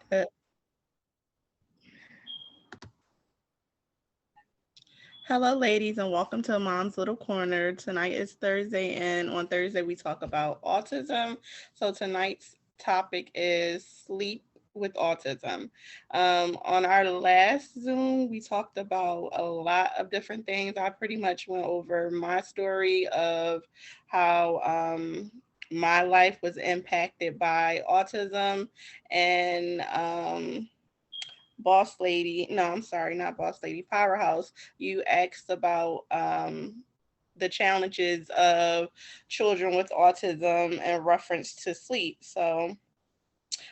Uh, Hello, ladies, and welcome to Mom's Little Corner. Tonight is Thursday, and on Thursday, we talk about autism. So, tonight's topic is sleep with autism. On our last Zoom, we talked about a lot of different things. I pretty much went over my story of how my life was impacted by autism and Boss Lady, no, I'm sorry, not Boss Lady, Powerhouse, you asked about the challenges of children with autism in reference to sleep. So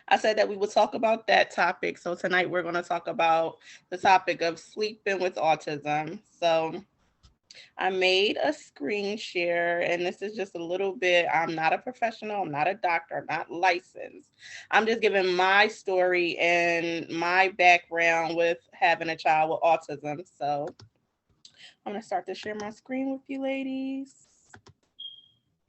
I said that we would talk about that topic. So tonight we're going to talk about the topic of sleeping with autism. So I made a screen share, and this is just a little bit. I'm not a professional, I'm not a doctor, I'm not licensed. I'm just giving my story and my background with having a child with autism. So I'm going to start to share my screen with you, ladies.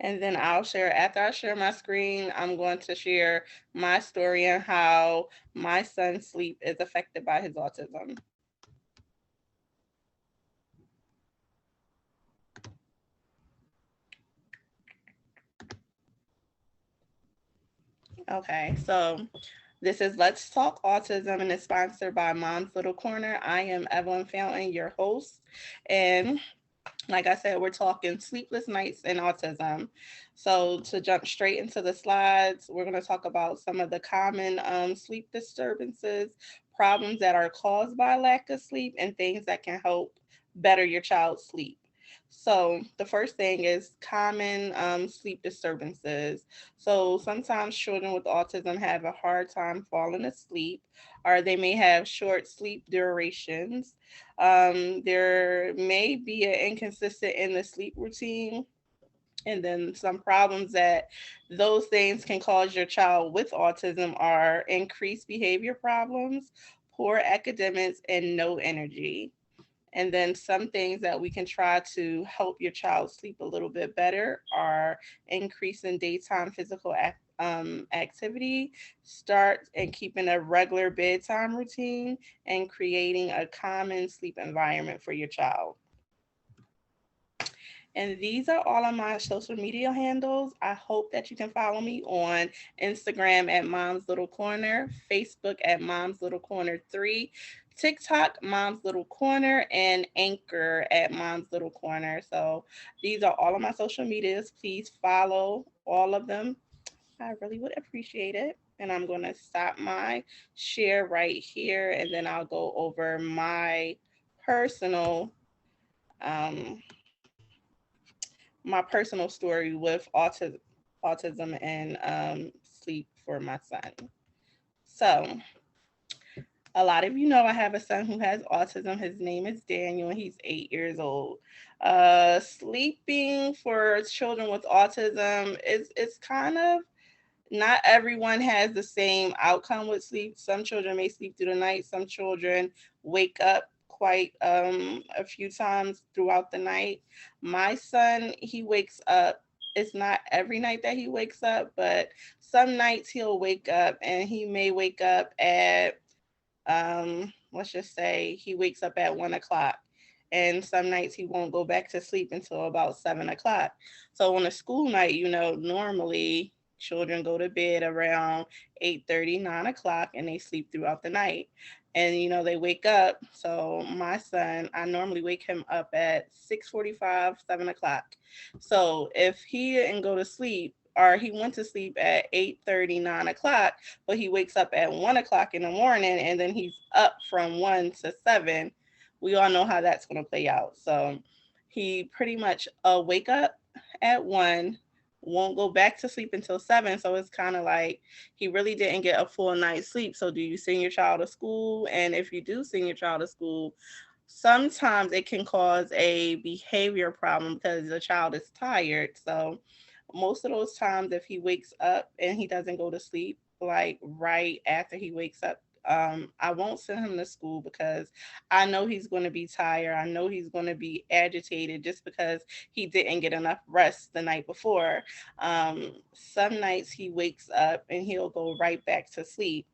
And then I'll share, after I share my screen, I'm going to share my story and how my son's sleep is affected by his autism. Okay, so this is Let's Talk Autism, and it's sponsored by Mom's Little Corner. I am Evelyn Fountain, your host. And like I said, we're talking sleepless nights and autism. So, to jump straight into the slides, we're going to talk about some of the common sleep disturbances, problems that are caused by lack of sleep, and things that can help better your child's sleep. So, the first thing is common sleep disturbances. So, sometimes children with autism have a hard time falling asleep, or they may have short sleep durations. There may be an inconsistent in the sleep routine, and then some problems that those things can cause your child with autism are increased behavior problems, poor academics, and no energy. And then some things that we can try to help your child sleep a little bit better are increasing daytime physical activity, start and keeping a regular bedtime routine, and creating a common sleep environment for your child. And these are all of my social media handles. I hope that you can follow me on Instagram at Mom's Little Corner, Facebook at Mom's Little Corner 3, TikTok, Mom's Little Corner, and Anchor at Mom's Little Corner. So these are all of my social medias. Please follow all of them. I really would appreciate it. And I'm going to stop my share right here, and then I'll go over personal um, personal story with autism and sleep for my son. So, a lot of you know I have a son who has autism. His name is Daniel, and he's 8 years old. Sleeping for children with autism is kind of, not everyone has the same outcome with sleep. Some children may sleep through the night. Some children wake up quite a few times throughout the night. My son, he wakes up. It's not every night that he wakes up, but some nights he'll wake up, and he may wake up at let's just say he wakes up at 1 o'clock, and some nights he won't go back to sleep until about 7 o'clock. So on a school night, normally children go to bed around 8:30, 9 o'clock, and they sleep throughout the night. And they wake up. So my son, I normally wake him up at 6:45, 7 o'clock. So if he didn't go to sleep, or he went to sleep at 8:30, 9 o'clock, but he wakes up at 1 o'clock in the morning, and then he's up from 1 to 7. We all know how that's going to play out. So he pretty much wake up at 1, won't go back to sleep until 7. So it's kind of like he really didn't get a full night's sleep. So do you send your child to school? And if you do send your child to school, sometimes it can cause a behavior problem because the child is tired. So most of those times, if he wakes up and he doesn't go to sleep, like right after he wakes up, I won't send him to school because I know he's going to be tired. I know he's going to be agitated just because he didn't get enough rest the night before. Some nights he wakes up and he'll go right back to sleep.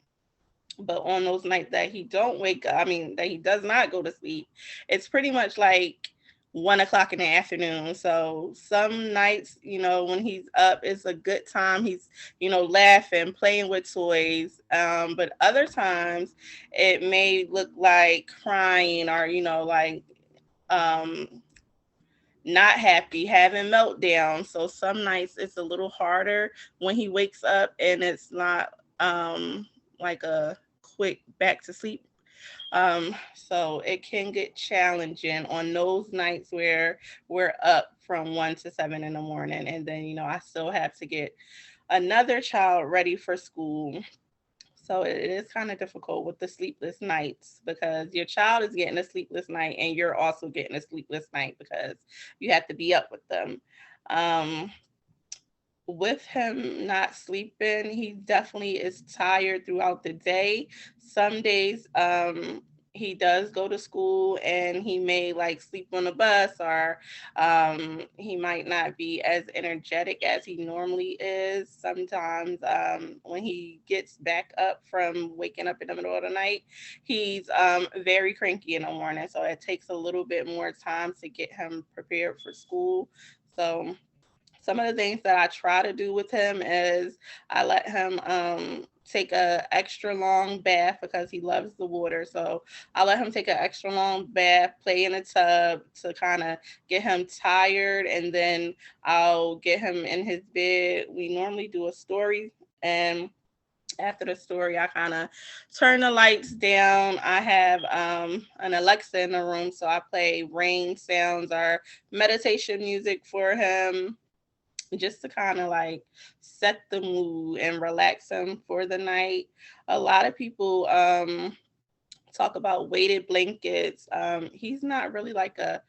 But on those nights that he don't wake up, I mean that he does not go to sleep, it's pretty much like 1 o'clock in the afternoon. So some nights, when he's up, it's a good time. He's, laughing, playing with toys. But other times it may look like crying, or, like um not happy, having meltdowns. So some nights it's a little harder when he wakes up, and it's not like a quick back to sleep. So it can get challenging on those nights where we're up from 1 to 7 in the morning, and then I still have to get another child ready for school. So it is kind of difficult with the sleepless nights, because your child is getting a sleepless night and you're also getting a sleepless night because you have to be up with them. Um, with him not sleeping, he definitely is tired throughout the day. Some days, he does go to school and he may like sleep on the bus, or he might not be as energetic as he normally is. Sometimes, when he gets back up from waking up in the middle of the night, he's very cranky in the morning. So it takes a little bit more time to get him prepared for school. So some of the things that I try to do with him is I let him take a extra long bath because he loves the water. So I let him take an extra long bath, play in a tub to kind of get him tired, and then I'll get him in his bed. We normally do a story, and after the story, I kind of turn the lights down. I have an Alexa in the room, so I play rain sounds or meditation music for him, just to kind of like set the mood and relax them for the night. A lot of people talk about weighted blankets. He's not really like a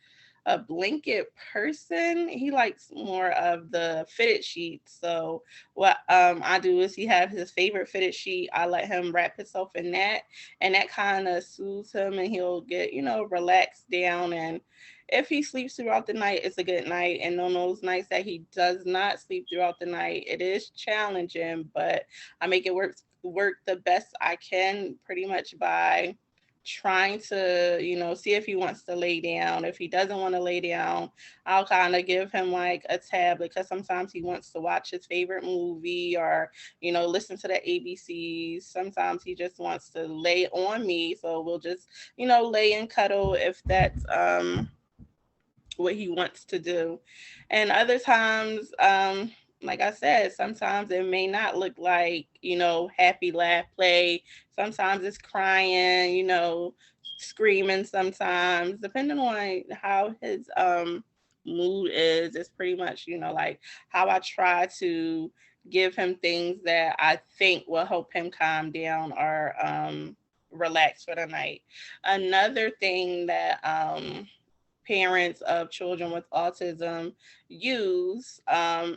blanket person. He likes more of the fitted sheets. So what I do is he have his favorite fitted sheet. I let him wrap himself in that, and that kind of soothes him, and he'll get relaxed down. And if he sleeps throughout the night, it's a good night. And on those nights that he does not sleep throughout the night, it is challenging, but I make it work the best I can, pretty much by trying to, see if he wants to lay down. If he doesn't want to lay down, I'll kind of give him like a tablet, because sometimes he wants to watch his favorite movie, or, listen to the ABCs. Sometimes he just wants to lay on me. So we'll just, lay and cuddle if that's what he wants to do. And other times, like I said, sometimes it may not look like, happy, laugh, play. Sometimes it's crying, screaming sometimes, depending on how his mood is. It's pretty much, like how I try to give him things that I think will help him calm down, or relax for the night. Another thing that parents of children with autism use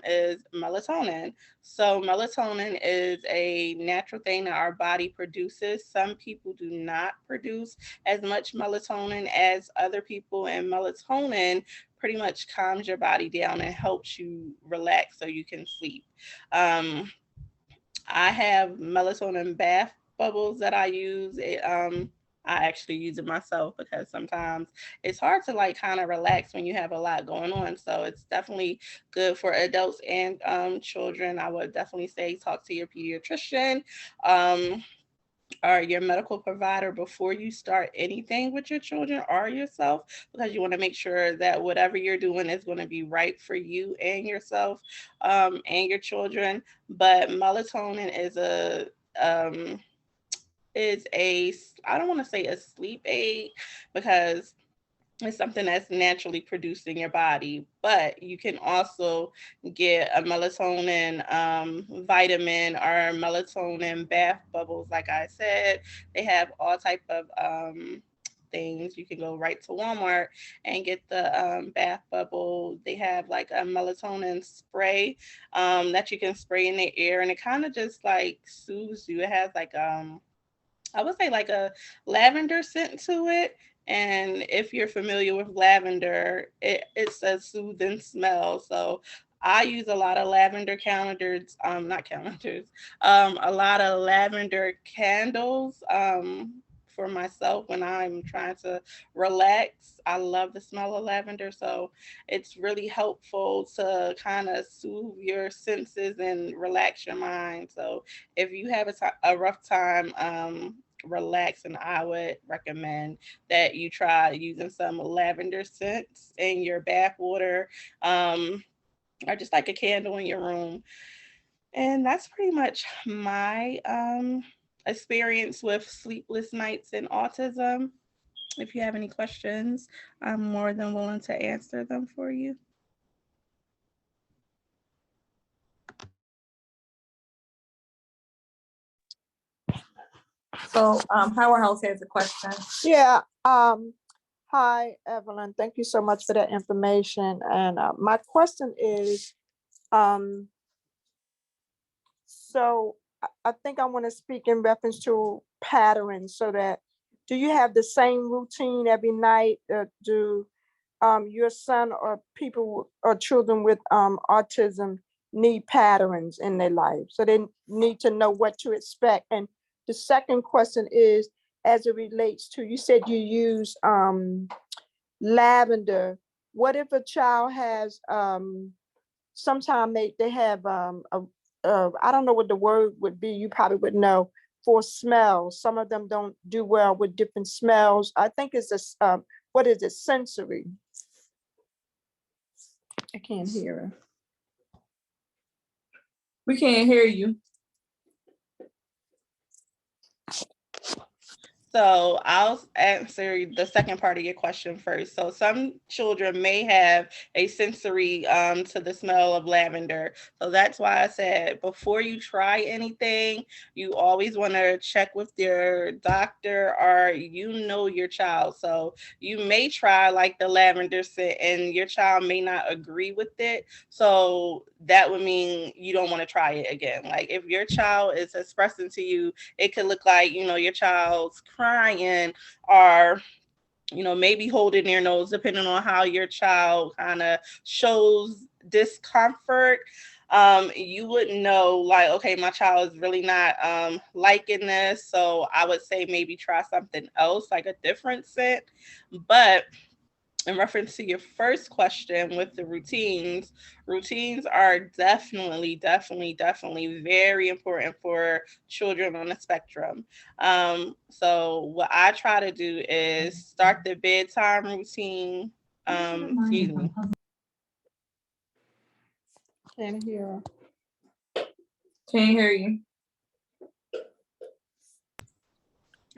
is melatonin. So, melatonin is a natural thing that our body produces. Some people do not produce as much melatonin as other people, and melatonin pretty much calms your body down and helps you relax so you can sleep. Um, I have melatonin bath bubbles that I use. I actually use it myself because sometimes it's hard to like kind of relax when you have a lot going on. So it's definitely good for adults and children. I would definitely say talk to your pediatrician. Um, or your medical provider before you start anything with your children or yourself, because you want to make sure that whatever you're doing is going to be right for you and yourself, and your children. But melatonin um, is a, I don't want to say a sleep aid, because it's something that's naturally produced in your body, but you can also get a melatonin vitamin or melatonin bath bubbles. Like I said, they have all type of things. You can go right to Walmart and get the bath bubble. They have like a melatonin spray that you can spray in the air, and it kind of just like soothes you. It has like I would say like a lavender scent to it. And if you're familiar with lavender, it's a soothing smell. So I use a lot of lavender calendars, not calendars, a lot of lavender candles for myself when I'm trying to relax. I love the smell of lavender, so it's really helpful to kind of soothe your senses and relax your mind. So if you have a rough time relaxing, I would recommend that you try using some lavender scents in your bath water, or just like a candle in your room. And that's pretty much my experience with sleepless nights and autism. If you have any questions, I'm more than willing to answer them for you. So, Howard House has a question. Yeah. Hi, Evelyn. Thank you so much for that information. And my question is, um, so I think I want to speak in reference to patterns. So that, do you have the same routine every night? Do your son or people or children with autism need patterns in their life? So they need to know what to expect. And the second question is, as it relates to, you said you use lavender. What if a child has sometimes they have I don't know what the word would be, you probably would know, for smells. Some of them don't do well with different smells. I think it's a what is it, sensory? I can't hear her. We can't hear you. So I'll answer the second part of your question first. So some children may have a sensory to the smell of lavender. So that's why I said before you try anything, you always want to check with your doctor or your child. So you may try like the lavender scent and your child may not agree with it. So that would mean you don't want to try it again. Like if your child is expressing to you, it could look like, your child's crying or maybe holding their nose, depending on how your child kind of shows discomfort. You wouldn't know, like, okay, my child is really not liking this. So I would say maybe try something else, like a different scent. But in reference to your first question with the routines are definitely very important for children on the spectrum. So what I try to do is start the bedtime routine. Excuse me. Can't hear her. Can't hear you.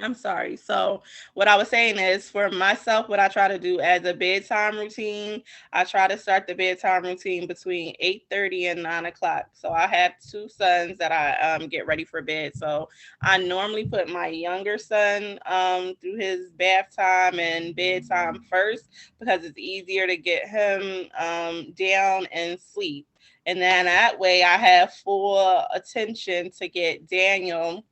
I'm sorry. So, what I was saying is for myself, what I try to do as a bedtime routine, I try to start the bedtime routine between 8:30 and 9 o'clock. So, I have two sons that I get ready for bed. So, I normally put my younger son through his bath time and bedtime first because it's easier to get him down and sleep. And then that way, I have full attention to get Daniel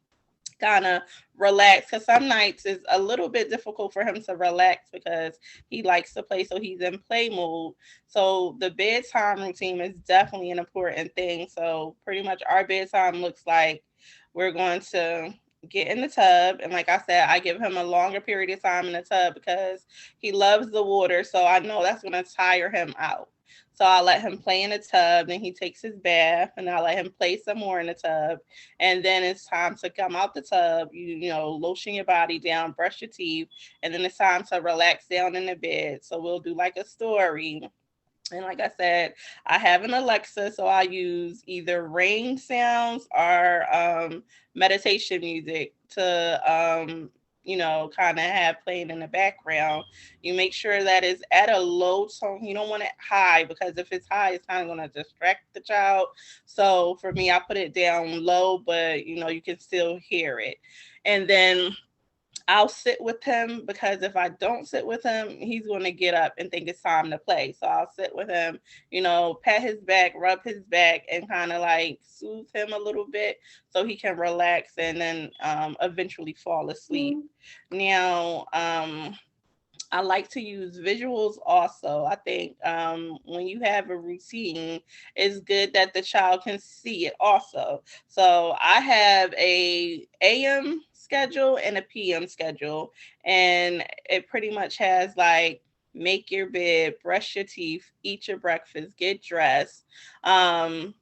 kind of relax because some nights is a little bit difficult for him to relax because he likes to play, so he's in play mode. So the bedtime routine is definitely an important thing. So pretty much our bedtime looks like we're going to get in the tub, and like I said, I give him a longer period of time in the tub because he loves the water, so I know that's going to tire him out. So I let him play in the tub, then he takes his bath, and I let him play some more in the tub, and then it's time to come out the tub. Lotion your body down, brush your teeth, and then it's time to relax down in the bed. So we'll do like a story. And like I said, I have an Alexa, so I use either rain sounds or meditation music to, kind of have playing in the background. You make sure that it's at a low tone. You don't want it high because if it's high, it's kind of going to distract the child. So for me, I put it down low, but you can still hear it. And then I'll sit with him because if I don't sit with him, he's going to get up and think it's time to play. So I'll sit with him, pat his back, rub his back, and kind of like soothe him a little bit so he can relax and then eventually fall asleep. Now, I like to use visuals also. I think when you have a routine, it's good that the child can see it also. So I have a AM schedule and a PM schedule, and it pretty much has like make your bed, brush your teeth, eat your breakfast, get dressed, and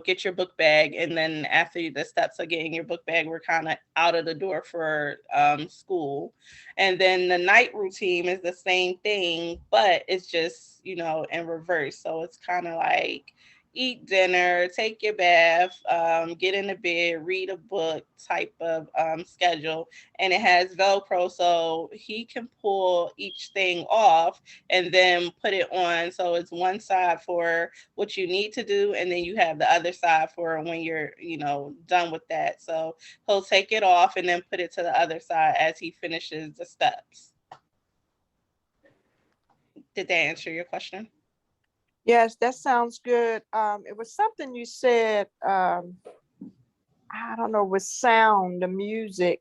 get your book bag. And then after the steps of getting your book bag, we're kind of out of the door for school. And then the night routine is the same thing, but it's just, in reverse. So it's kind of like eat dinner, take your bath, get in the bed, read a book type of schedule. And it has Velcro, so he can pull each thing off and then put it on. So it's one side for what you need to do, and then you have the other side for when you're, done with that. So he'll take it off and then put it to the other side as he finishes the steps. Did that answer your question? Yes, that sounds good. It was something you said, I don't know, with sound, the music.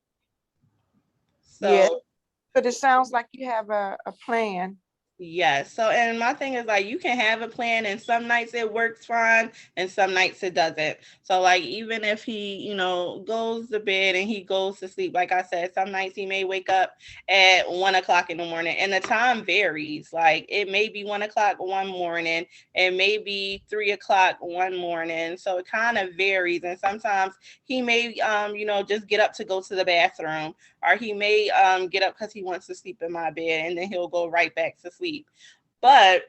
Yeah, So but it sounds like you have a plan. yes. So, and my thing is like, you can have a plan, and some nights it works fine, and some nights it doesn't. So, like, even if he, goes to bed and he goes to sleep, like I said, some nights he may wake up at 1 o'clock in the morning, and the time varies. Like, it may be 1 o'clock one morning, it may be 3 o'clock one morning. So, it kind of varies. And sometimes he may, just get up to go to the bathroom, or he may get up because he wants to sleep in my bed, and then he'll go right back to sleep. But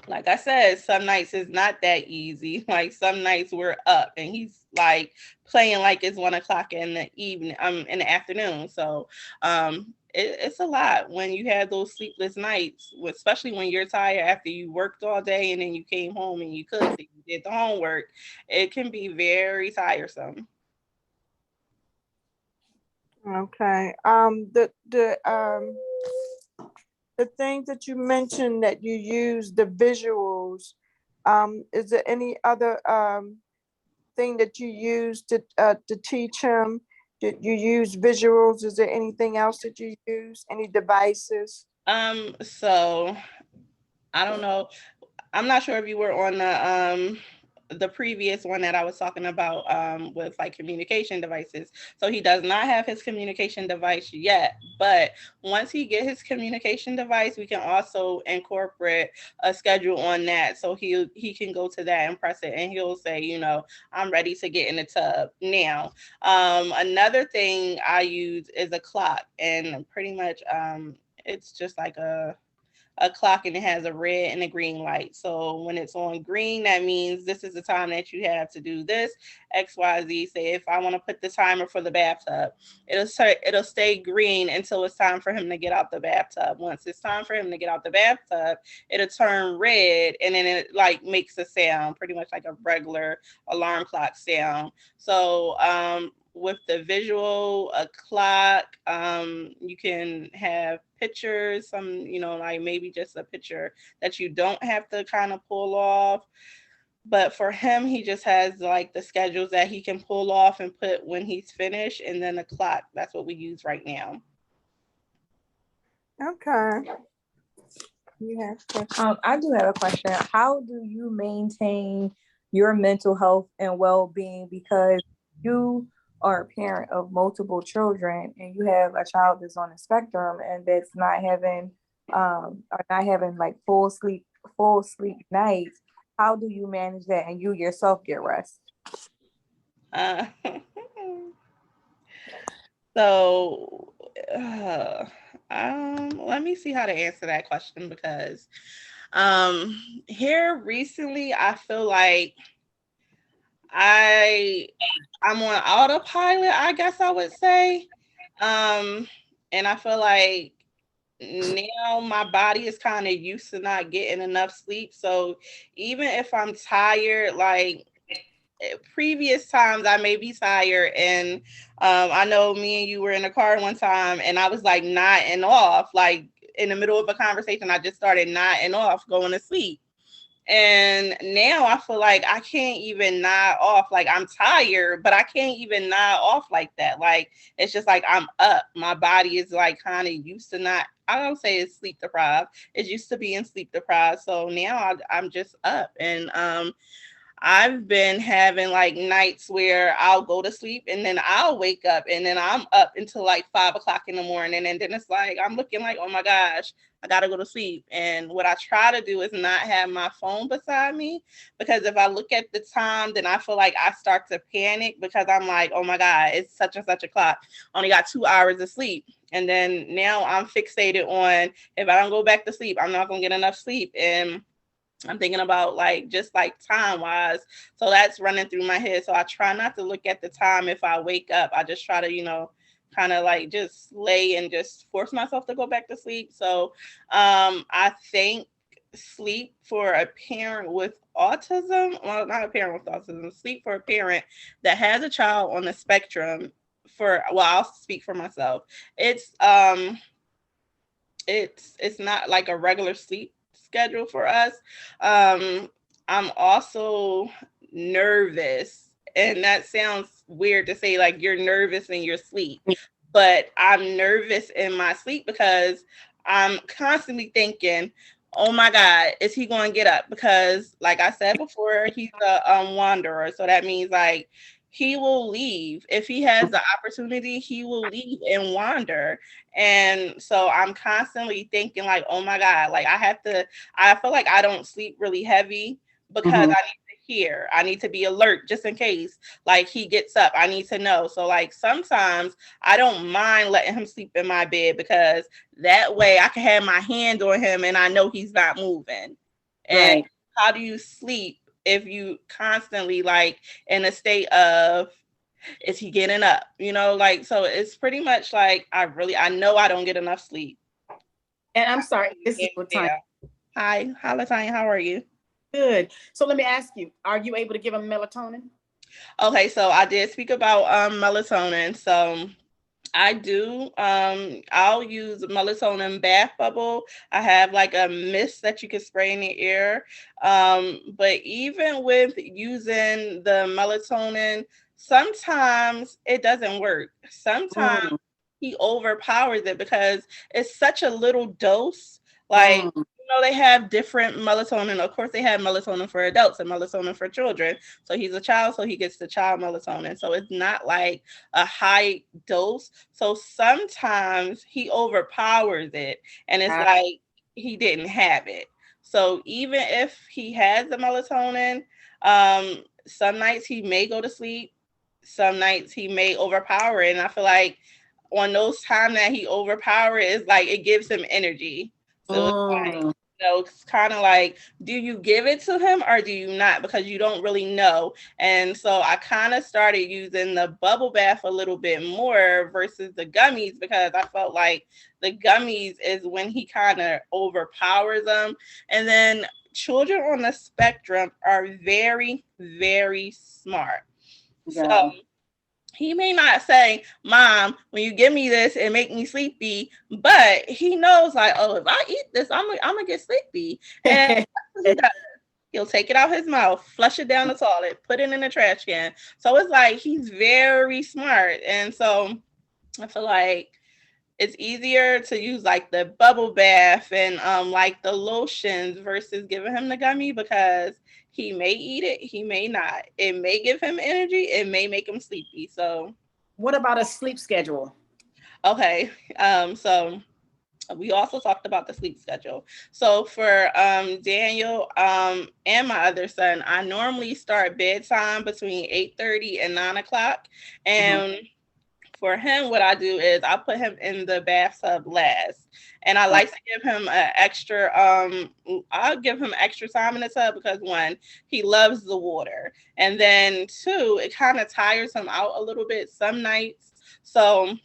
like I said, some nights it's not that easy. Like some nights we're up and he's like playing like it's 1 o'clock in the evening, in the afternoon. So it's a lot when you have those sleepless nights, especially when you're tired after you worked all day and then you came home and you cooked and you did the homework. It can be very tiresome. Okay. The things that you mentioned that you use the visuals. Is there any other thing that you use to teach him? Did you use visuals? Is there anything else that you use? Any devices? So I don't know. I'm not sure if you were on the previous one that I was talking about with like communication devices. So he does not have his communication device yet, but once he get his communication device, we can also incorporate a schedule on that. So he can go to that and press it, and he'll say, I'm ready to get in the tub now. Another thing I use is a clock, and pretty much it's just like a clock, and it has a red and a green light. So when it's on green, that means this is the time that you have to do this XYZ. Say if I want to put the timer for the bathtub, it'll stay green until it's time for him to get out the bathtub. Once it's time for him to get out the bathtub, it'll turn red, and then it like makes a sound, pretty much like a regular alarm clock sound. So with the visual, a clock, you can have pictures, some, like maybe just a picture that you don't have to kind of pull off. But for him, he just has like the schedules that he can pull off and put when he's finished, and then the clock. That's what we use right now. Okay. You have questions? I do have a question. How do you maintain your mental health and well-being? Because you are a parent of multiple children and you have a child that's on the spectrum and that's not having or not having like full sleep nights. How do you manage that and you yourself get rest? Uh, so, uh, let me see how to answer that question, because here recently I feel like I'm on autopilot, I guess I would say. Um, and I feel like now my body is kind of used to not getting enough sleep. So even if I'm tired, like previous times I may be tired, and I know me and you were in a car one time and I was like nodding off, like in the middle of a conversation, I just started nodding off, going to sleep. And now I feel like I can't even nod off. Like I'm tired, but I can't even nod off like that. Like it's just like I'm up. My body is like kind of used to not I don't say it's sleep deprived. It used to be in sleep deprived. So now I'm just up, and I've been having like nights where I'll go to sleep and then I'll wake up and then I'm up until like 5 o'clock in the morning. And then it's like, I'm looking like, oh my gosh, I got to go to sleep. And what I try to do is not have my phone beside me, because if I look at the time, then I feel like I start to panic, because I'm like, oh my God, it's such and such a clock. Only got 2 hours of sleep. And then now I'm fixated on, if I don't go back to sleep, I'm not going to get enough sleep. And I'm thinking about like just like time wise. So that's running through my head. So I try not to look at the time if I wake up. I just try to, kind of like just lay and just force myself to go back to sleep. So I think sleep for a parent with autism, well, not a parent with autism, sleep for a parent that has a child on the spectrum, I'll speak for myself. It's not like a regular sleep schedule for us. I'm also nervous, and that sounds weird to say, like you're nervous in your sleep, but I'm nervous in my sleep because I'm constantly thinking, oh my God, is he going to get up? Because like I said before, he's a wanderer. So that means like he will leave. If he has the opportunity, he will leave and wander. And so I'm constantly thinking like, oh my God, like I feel like I don't sleep really heavy because I need to hear. I need to be alert just in case like he gets up. I need to know. So like sometimes I don't mind letting him sleep in my bed, because that way I can have my hand on him and I know he's not moving. And Right. how do you sleep if you constantly like in a state of, is he getting up? Like, so it's pretty much like I know I don't get enough sleep. And I'm sorry, this is Latanya. Yeah. Hi, Latanya. How are you? Good. So let me ask you, are you able to give them melatonin? Okay, so I did speak about melatonin. So I do. I'll use melatonin bath bubble. I have like a mist that you can spray in the air. But even with using the melatonin, sometimes it doesn't work. Sometimes Mm, he overpowers it because it's such a little dose. Like, mm, they have different melatonin. Of course, they have melatonin for adults and melatonin for children. So he's a child, so he gets the child melatonin. So it's not like a high dose. So sometimes he overpowers it, and it's ah, like he didn't have it. So even if he has the melatonin, some nights he may go to sleep, some nights he may overpower it. And I feel like on those times that he overpower it, it's like it gives him energy. So it's like, mm. it's kind of like, do you give it to him or do you not? Because you don't really know. And so I kind of started using the bubble bath a little bit more versus the gummies, because I felt like the gummies is when he kind of overpowers them. And then children on the spectrum are very, very smart. So Yeah. he may not say, Mom, when you give me this, it make me sleepy, but he knows like, oh, if I eat this, I'm gonna get sleepy. And that's what he does. He'll take it out his mouth, flush it down the toilet, put it in the trash can. So it's like he's very smart. And so I feel like it's easier to use like the bubble bath and like the lotions versus giving him the gummy, because he may eat it, he may not. It may give him energy, it may make him sleepy. So What about a sleep schedule? okay, so we also talked about the sleep schedule. So for Daniel and my other son, I normally start bedtime between 8:30 and 9 o'clock, Mhm. and for him, what I do is I put him in the bathtub last. And I Oh, like to give him an extra, I'll give him extra time in the tub because one, he loves the water. And then two, it kind of tires him out a little bit some nights. So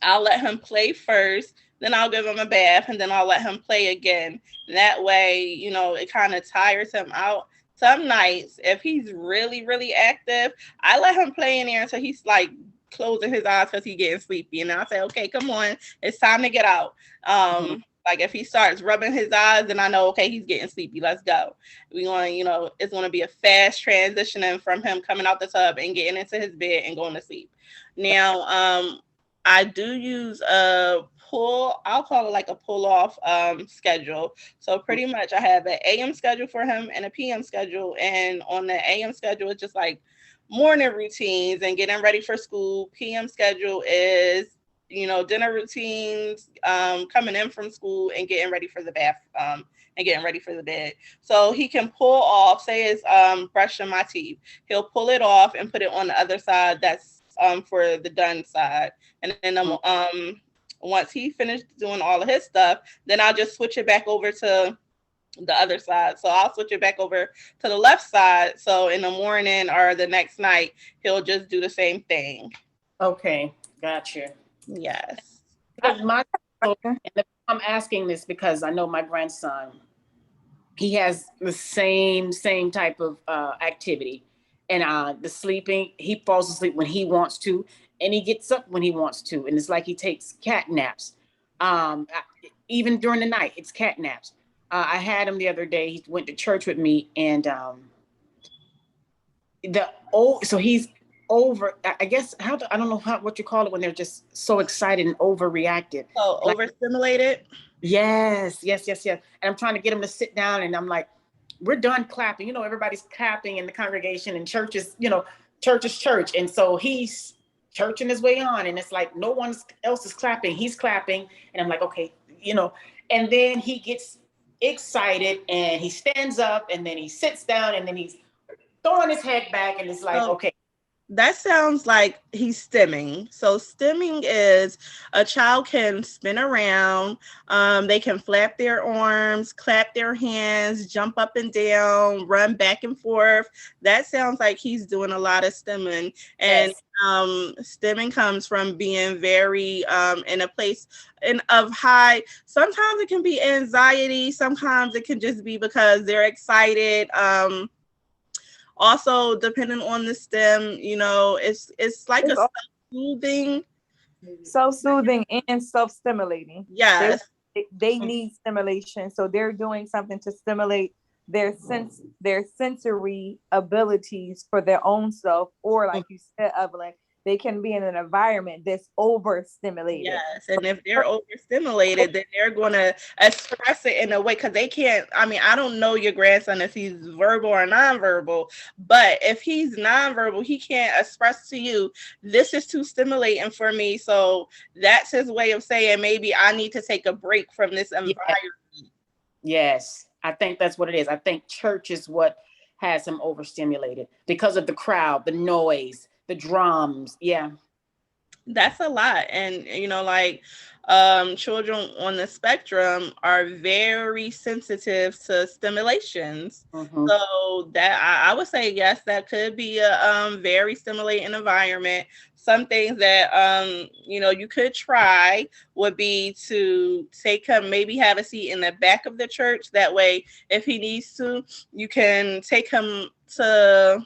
I'll let him play first, then I'll give him a bath, and then I'll let him play again. That way, it kind of tires him out. Some nights, if he's really, really active, I let him play in there until he's like closing his eyes because he's getting sleepy. And I'll say, okay, come on, it's time to get out. mhm. Like if he starts rubbing his eyes, then I know, okay, he's getting sleepy. Let's go. We're going, it's going to be a fast transitioning from him coming out the tub and getting into his bed and going to sleep. Now, I do use a pull, I'll call it like a pull off schedule. So pretty much I have an AM schedule for him and a PM schedule. And on the AM schedule, it's just like morning routines and getting ready for school. PM schedule is, dinner routines, coming in from school and getting ready for the bath, and getting ready for the bed. So he can pull off, say it's brushing my teeth. He'll pull it off and put it on the other side that's for the done side. And then once he finished doing all of his stuff, then I'll just switch it back over to the other side. So I'll switch it back over to the left side. So in the morning or the next night, he'll just do the same thing. Okay, gotcha. Yes. Because I'm asking this because I know my grandson, he has the same type of activity. And the sleeping, he falls asleep when he wants to, and he gets up when he wants to. And it's like he takes cat naps. Even during the night, it's cat naps. I had him the other day. He went to church with me, and so he's over. I guess I don't know what you call it when they're just so excited and overreacted. So like, overstimulated. Yes. And I'm trying to get him to sit down, and I'm like, we're done clapping. Everybody's clapping in the congregation, and church is church. And so he's churching his way on, and it's like no one else is clapping. He's clapping, and I'm like, okay, and then he gets excited and he stands up and then he sits down and then he's throwing his head back, and it's like, okay. That sounds like he's stimming. So stimming is a child can spin around. They can flap their arms, clap their hands, jump up and down, run back and forth. That sounds like he's doing a lot of stimming. And Yes. Stimming comes from being very in a place of high. Sometimes it can be anxiety. Sometimes it can just be because they're excited. Also, depending on the stem, it's like a self-soothing and self-stimulating. Yes. They need stimulation, so they're doing something to stimulate their sensory abilities for their own self, or like you said, Evelyn, they can be in an environment that's overstimulated. Yes, and if they're overstimulated, then they're going to express it in a way, because they can't. I mean, I don't know your grandson if he's verbal or nonverbal, but if he's nonverbal, he can't express to you, this is too stimulating for me. So that's his way of saying, maybe I need to take a break from this environment. Yes, I think that's what it is. I think church is what has him overstimulated because of the crowd, the noise, the drums. Yeah. That's a lot. And children on the spectrum are very sensitive to stimulations. Mm-hmm. So that I would say, yes, that could be a very stimulating environment. Some things that you could try would be to take him, maybe have a seat in the back of the church. That way, if he needs to, you can take him to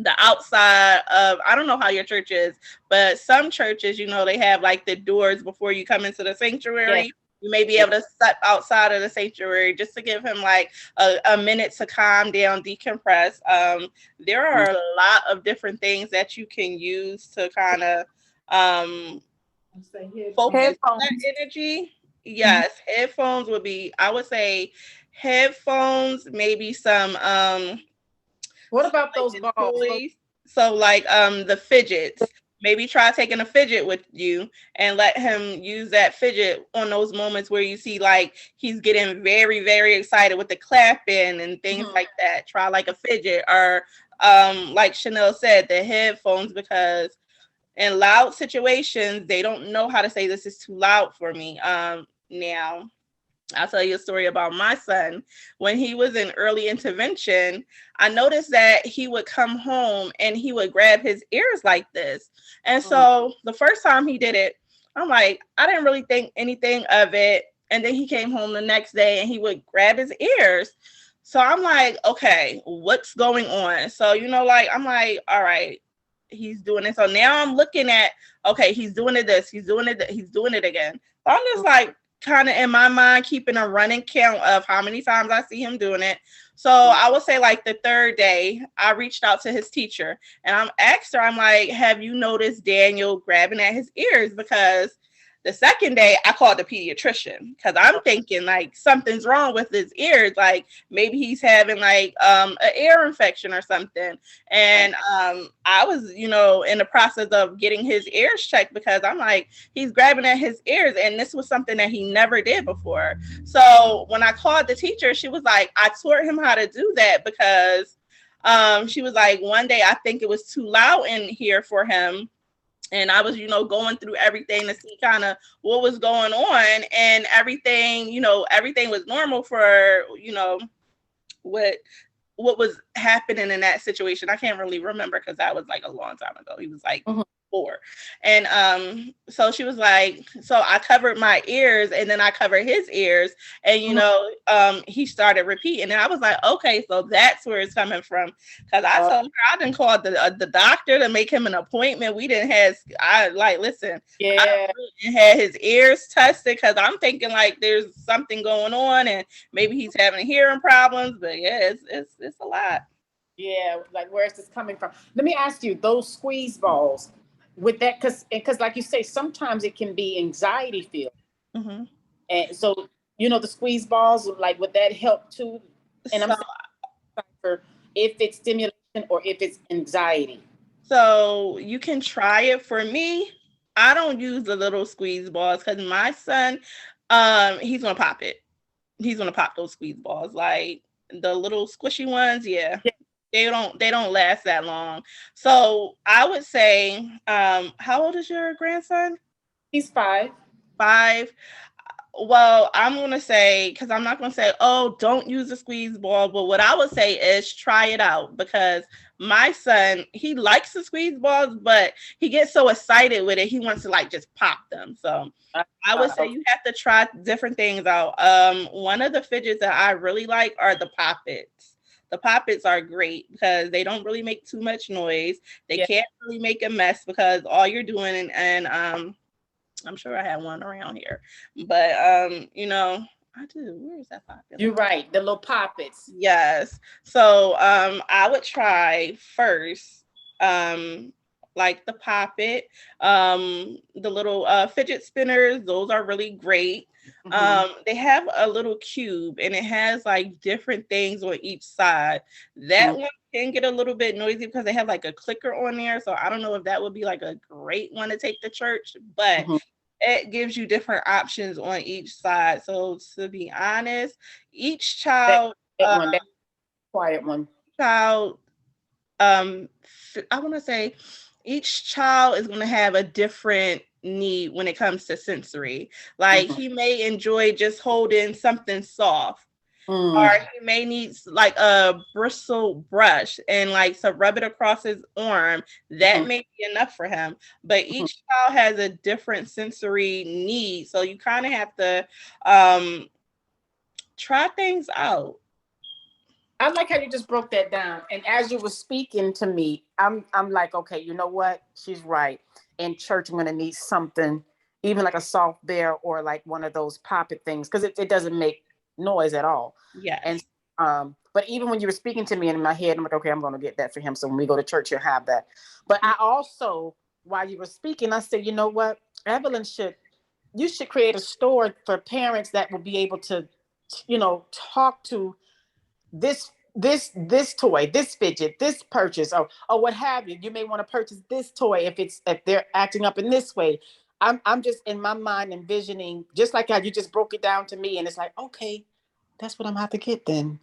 the outside of, I don't know how your church is, but some churches, they have like the doors before you come into the sanctuary. Yeah. You may be able to step outside of the sanctuary just to give him like a minute to calm down, decompress. There are a lot of different things that you can use to kind of focus that energy. Yes, headphones would be, I would say headphones, maybe some what about those balls? So like the fidgets. Maybe try taking a fidget with you and let him use that fidget on those moments where you see like he's getting very, very excited with the clapping and things like that. Try like a fidget, or like Chanel said, the headphones, because in loud situations, they don't know how to say this is too loud for me. Now, I'll tell you a story about my son. When he was in early intervention, I noticed that he would come home and he would grab his ears like this. And so the first time he did it, I'm like, I didn't really think anything of it. And then he came home the next day and he would grab his ears. So I'm like, okay, what's going on? So, I'm like, all right, he's doing it. So now I'm looking at, okay, he's doing it this, he's doing it again. So I'm just like, kind of in my mind keeping a running count of how many times I see him doing it. So I would say like the third day, I reached out to his teacher and I'm asked her, I'm like, have you noticed Daniel grabbing at his ears? Because the second day I called the pediatrician because I'm thinking like something's wrong with his ears. Like maybe he's having like an ear infection or something. And I was, in the process of getting his ears checked because I'm like, he's grabbing at his ears. And this was something that he never did before. So when I called the teacher, she was like, I taught him how to do that because she was like, one day I think it was too loud in here for him. And I was, going through everything to see kind of what was going on, and everything, everything was normal for, what was happening in that situation. I can't really remember because that was like a long time ago. He was like 4. And so she was like, so I covered my ears and then I covered his ears, and he started repeating, and I was like, okay, so that's where it's coming from. Because I told her I didn't call the doctor to make him an appointment. We didn't have, listen, I had his ears tested because I'm thinking like there's something going on and maybe he's having hearing problems. But yeah, it's a lot. Yeah, like where is this coming from? Let me ask you, those squeeze balls with that, because like you say, sometimes it can be anxiety filled. Mm-hmm. And so, the squeeze balls, like, would that help too? And I'm saying for if it's stimulation or if it's anxiety. So you can try it. For me, I don't use the little squeeze balls because my son, he's gonna pop it. He's gonna pop those squeeze balls, like the little squishy ones. Yeah. They don't last that long. So I would say, how old is your grandson? He's 5. 5. Well, I'm going to say, because I'm not going to say, oh, don't use the squeeze ball. But what I would say is try it out, because my son, he likes the squeeze balls, but he gets so excited with it. He wants to like just pop them. So I would say you have to try different things out. One of the fidgets that I really like are the poppets. The poppets are great because they don't really make too much noise. They can't really make a mess because all you're doing, and I'm sure I have one around here, but I do. Where is that popular? You're right, the little poppets. Yes. So I would try first, like the poppet, the little fidget spinners. Those are really great. They have a little cube and it has like different things on each side. That one can get a little bit noisy because they have like a clicker on there. So I don't know if that would be like a great one to take to church, but it gives you different options on each side. So to be honest, each child, that quiet one. child, I want to say each child is going to have a different need when it comes to sensory. Like he may enjoy just holding something soft. Or he may need like a bristle brush and like to rub it across his arm. That may be enough for him. But each child has a different sensory need. So you kind of have to try things out. I like how you just broke that down. And as you were speaking to me, I'm like, okay, you know what? She's right. In church, I'm going to need something, even like a soft bear or like one of those poppet things, because it doesn't make noise at all. Yeah. And but even when you were speaking to me in my head, I'm like, okay, I'm going to get that for him. So when we go to church, he'll have that. But I also, while you were speaking, I said, you know what? Evelyn you should create a store for parents that will be able to, talk to this toy, this fidget, this purchase, or what have you. You may want to purchase this toy if they're acting up in this way. I'm just in my mind envisioning, just like how you just broke it down to me, and it's like, okay, that's what I'm gonna have to get then.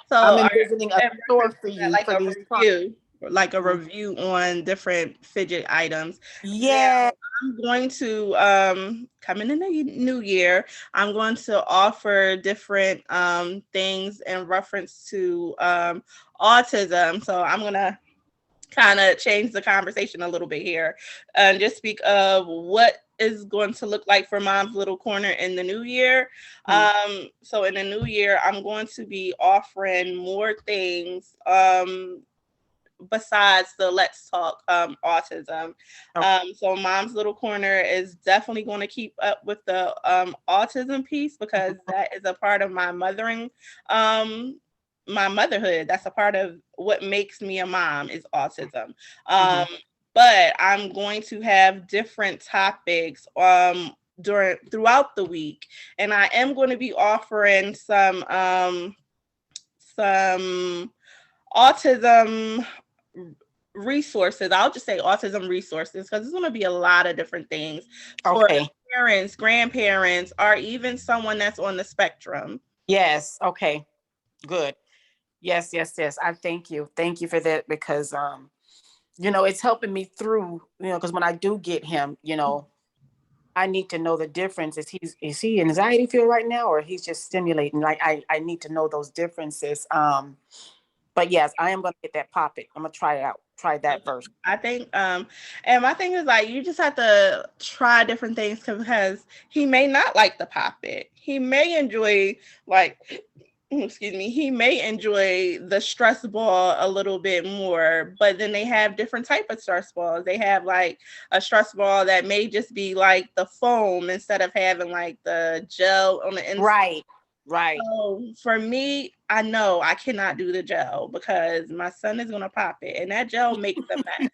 So I'm envisioning a store for you like for a these review, like a review on different fidget items. Yeah. Now, I'm going to coming in the new year, I'm going to offer different things in reference to autism. So I'm gonna kind of change the conversation a little bit here and just speak of what is going to look like for Mom's Little Corner in the new year. So in the new year, I'm going to be offering more things besides the Let's Talk Autism. Okay. So Mom's Little Corner is definitely going to keep up with the autism piece, because that is a part of um, my motherhood. That's a part of what makes me a mom, is autism. Um, Mhm. but I'm going to have different topics throughout the week, and I am going to be offering some autism resources. I'll just say autism resources, because there's going to be a lot of different things for Okay. parents, grandparents, or even someone that's on the spectrum. Yes. Okay. Good. Yes, yes, yes. I thank you. Thank you for that, because it's helping me through, because when I do get him, I need to know the difference. Is he anxiety feel right now, or he's just stimulating? Like I need to know those differences. But yes, I am gonna get that poppet. I'm gonna try it out. Try that version. I think, and my thing is, like, you just have to try different things, because he may not like the Poppet. He may enjoy, like, excuse me, he may enjoy the stress ball a little bit more, but then they have different type of stress balls. They have like a stress ball that may just be like the foam instead of having like the gel on the inside. Right. Right. So for me, I know I cannot do the gel, because my son is gonna pop it, and that gel makes a mess.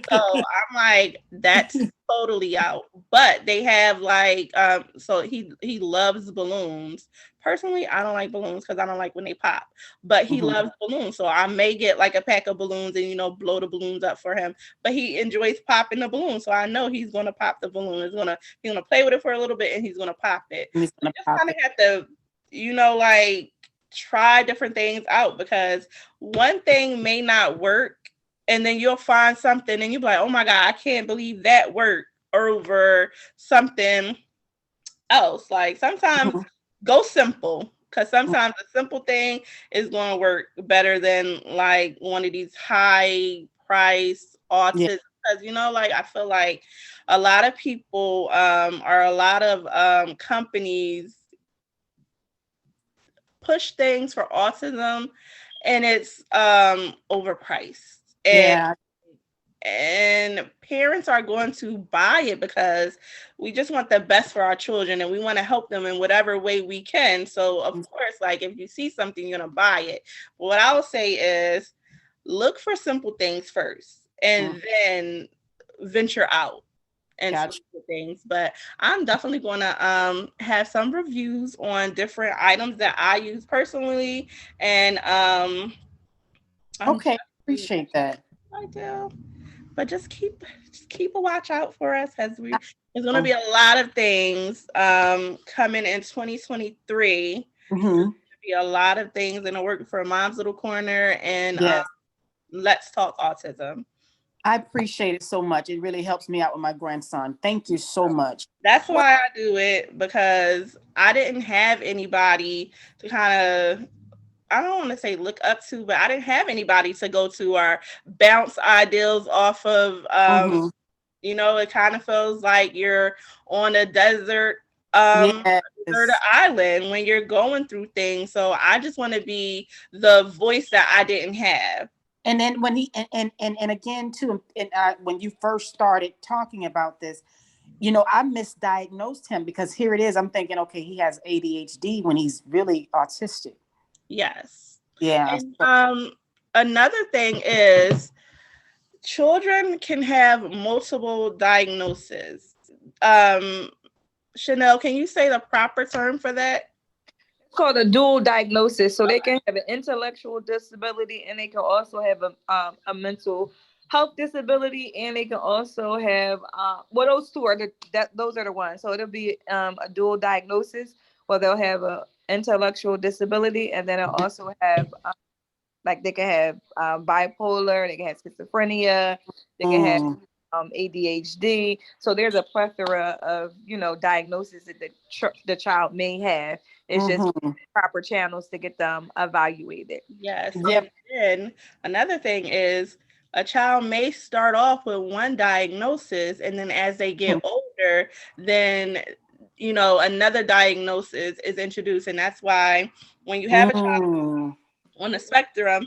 So I'm like, that's totally out. But they have like, so he loves balloons. Personally, I don't like balloons, because I don't like when they pop. But he Mhm. loves balloons, so I may get like a pack of balloons and blow the balloons up for him. But he enjoys popping the balloon, so I know he's gonna pop the balloon. He's gonna play with it for a little bit, and he's gonna pop it. He's You gonna just pop kind of it. have to, like, try different things out, because one thing may not work, and then you'll find something and you'll be like, oh my God, I can't believe that worked over something else. Like, sometimes Mhm. go simple, because sometimes a simple thing is going to work better than like one of these high price Yeah. autism. Because like, I feel like a lot of people, or a lot of companies push things for autism, and it's overpriced, Yeah. and parents are going to buy it, because we just want the best for our children, and we want to help them in whatever way we can. So of course, like, if you see something, you're going to buy it. But what I will say is, look for simple things first, Mm. and then venture out and Gotcha. see the things. But I'm definitely going to have some reviews on different items that I use personally, and I'm Okay. definitely, Appreciate that. I do. But just keep a watch out for us, as there's going to Oh. be a lot of things coming in 2023. Hmm. Be a lot of things in the work for Mom's Little Corner and Yes. Let's Talk Autism. I appreciate it so much. It really helps me out with my grandson. Thank you so much. That's What? why I do it, because I didn't have anybody to kind of, I don't want to say look up to, but I didn't have anybody to go to or bounce ideals off of. Hmm. It kind of feels like you're on a desert Yes. island when you're going through things. So I just want to be the voice that I didn't have. And then when he and again too, and when you first started talking about this, I misdiagnosed him, because here it is. I'm thinking, okay, he has ADHD when he's really autistic. Yes. Yeah. And another thing is, children can have multiple diagnoses. Um, Chanel, can you say the proper term for that? It's called a dual diagnosis. So they can have an intellectual disability, and they can also have a mental health disability, and they can also have well, those two are those are the ones. So it'll be a dual diagnosis where they'll have a intellectual disability, and then they'll also have like they can have bipolar, they can have schizophrenia, they can have Mm, ADHD. So there's a plethora of diagnoses that the child may have. It's just mm-hmm. proper channels to get them evaluated. Yes. And Yep. then another thing is, a child may start off with one diagnosis, and then as they get older, then another diagnosis is introduced. And that's why when you have a child Mm, on the spectrum,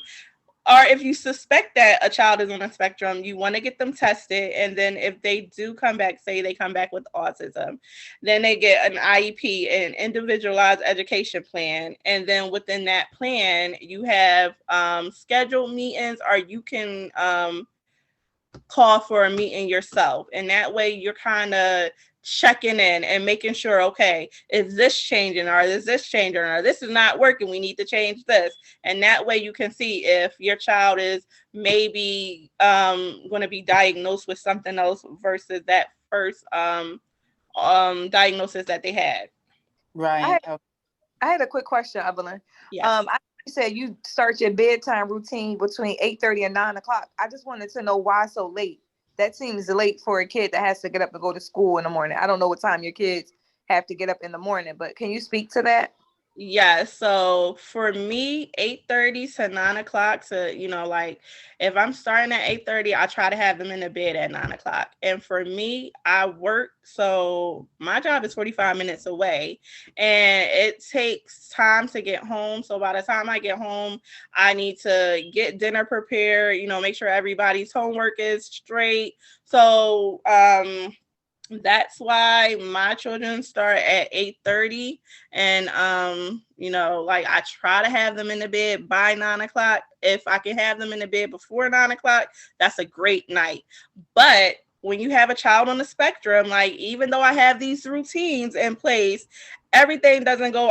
or if you suspect that a child is on a spectrum, you want to get them tested. And then if they do come back, say they come back with autism, then they get an IEP, an individualized education plan. And then within that plan, you have scheduled meetings, or you can call for a meeting yourself. And that way you're kind of checking in and making sure, okay, is this changing, or is this changing, or this is not working, we need to change this. And that way you can see if your child is maybe going to be diagnosed with something else versus that first diagnosis that they had. Right. I had a quick question, Evelyn. Yes. You said you start your bedtime routine between 8:30 and 9 o'clock. I just wanted to know why so late. That seems late for a kid that has to get up and go to school in the morning. I don't know what time your kids have to get up in the morning, but can you speak to that? Yeah, so for me, 8:30 to 9 o'clock. To, like, if I'm starting at 8:30, I try to have them in the bed at 9 o'clock. And for me, I work, so my job is 45 minutes away, and it takes time to get home. So by the time I get home, I need to get dinner prepared, make sure everybody's homework is straight. So that's why my children start at 8:30. And like, I try to have them in the bed by 9 o'clock. If I can have them in the bed before 9 o'clock, that's a great night. But when you have a child on the spectrum, like, even though I have these routines in place, everything doesn't go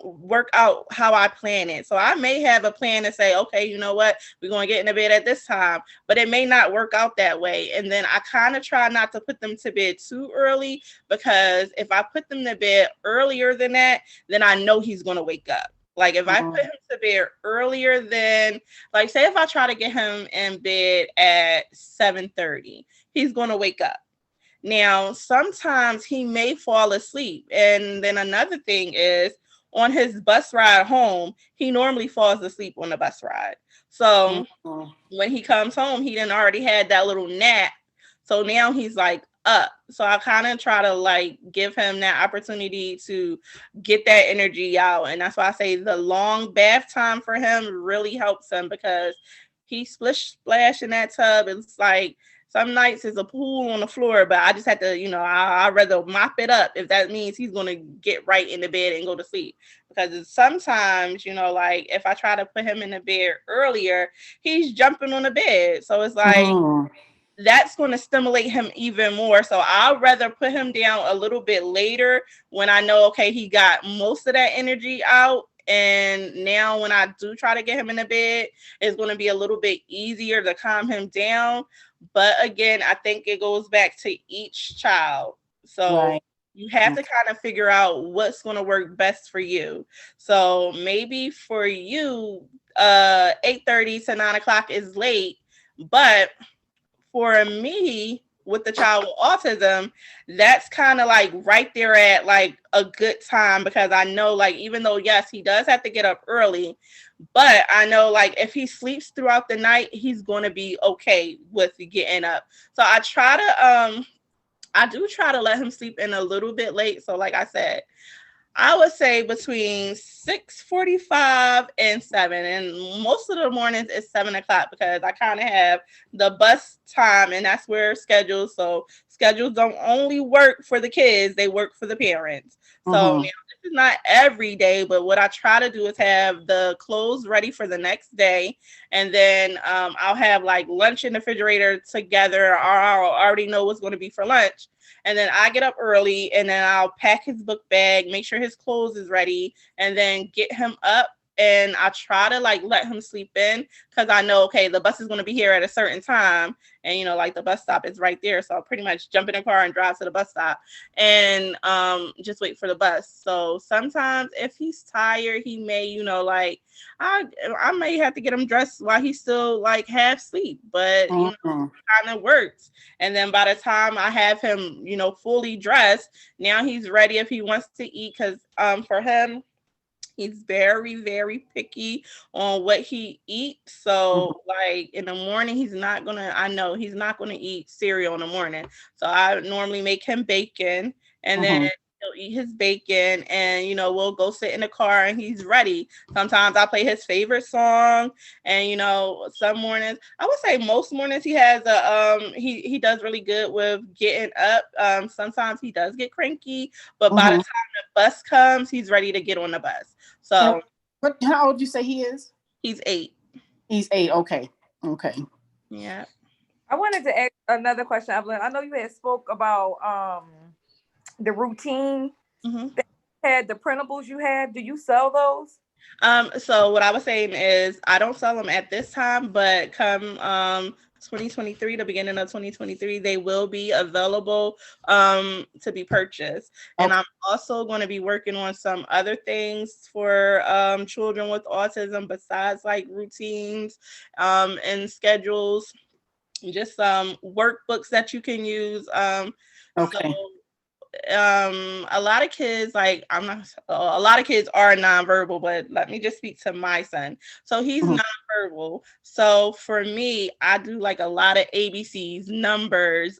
work out how I plan it. So I may have a plan to say, okay, you know what, we're going to get in the bed at this time, but it may not work out that way. And then I kind of try not to put them to bed too early, because if I put them to bed earlier than that, then I know he's going to wake up. Like, if I put him to bed earlier than, like, say if I try to get him in bed at 7:30, he's going to wake up. Now, sometimes he may fall asleep. And then another thing is, on his bus ride home, he normally falls asleep on the bus ride. So when he comes home, he done already had that little nap. So now he's like up. So I kind of try to, like, give him that opportunity to get that energy out. And that's why I say the long bath time for him really helps him, because he splish splash in that tub. It's like, some nights is a pool on the floor, but I just had to, I'd rather mop it up if that means he's going to get right in the bed and go to sleep. Because sometimes, like, if I try to put him in the bed earlier, he's jumping on the bed. So it's like, that's going to stimulate him even more. So I'd rather put him down a little bit later, when I know, okay, he got most of that energy out. And now when I do try to get him in the bed, it's going to be a little bit easier to calm him down. But again, I think it goes back to each child. So you have to kind of figure out what's going to work best for you. So maybe for you, 8:30 to 9 o'clock is late. But for me, with the child with autism, that's kind of like right there at like a good time, because I know, like, even though, yes, he does have to get up early, but I know, like, if he sleeps throughout the night, he's going to be okay with getting up. So I do try to let him sleep in a little bit late. So like I said, I would say between 6:45 and 7. And most of the mornings is 7 o'clock, because I kind of have the bus time, and that's where schedules. So schedules don't only work for the kids, they work for the parents. So now, this is not every day, but what I try to do is have the clothes ready for the next day. And then I'll have like lunch in the refrigerator together, or I'll already know what's going to be for lunch. And then I get up early, and then I'll pack his book bag, make sure his clothes is ready, and then get him up. And I try to like let him sleep in, because I know, okay, the bus is going to be here at a certain time. And, like, the bus stop is right there. So I'll pretty much jump in the car and drive to the bus stop, and just wait for the bus. So sometimes if he's tired, he may, like, I may have to get him dressed while he's still like half asleep, but it kind of works. And then by the time I have him, fully dressed, now he's ready if he wants to eat. Because for him, he's very, very picky on what he eats. So like in the morning, I know he's not gonna eat cereal in the morning. So I normally make him bacon, and then he'll eat his bacon, and we'll go sit in the car and he's ready. Sometimes I play his favorite song, and some mornings, I would say most mornings, he has he does really good with getting up. Sometimes he does get cranky, but by the time the bus comes, he's ready to get on the bus. So how old you say he is? he's 8. He's 8. Okay. Yeah. I wanted to ask another question, Evelyn. I know you had spoke about the routine that you had, the printables you had. Do you sell those? So what I was saying is I don't sell them at this time, but come 2023, the beginning of 2023, they will be available to be purchased. And I'm also going to be working on some other things for children with autism besides like routines and schedules, just some workbooks that you can use. So a lot of kids, like a lot of kids are nonverbal, but let me just speak to my son. So he's nonverbal. So for me, I do like a lot of ABCs, numbers,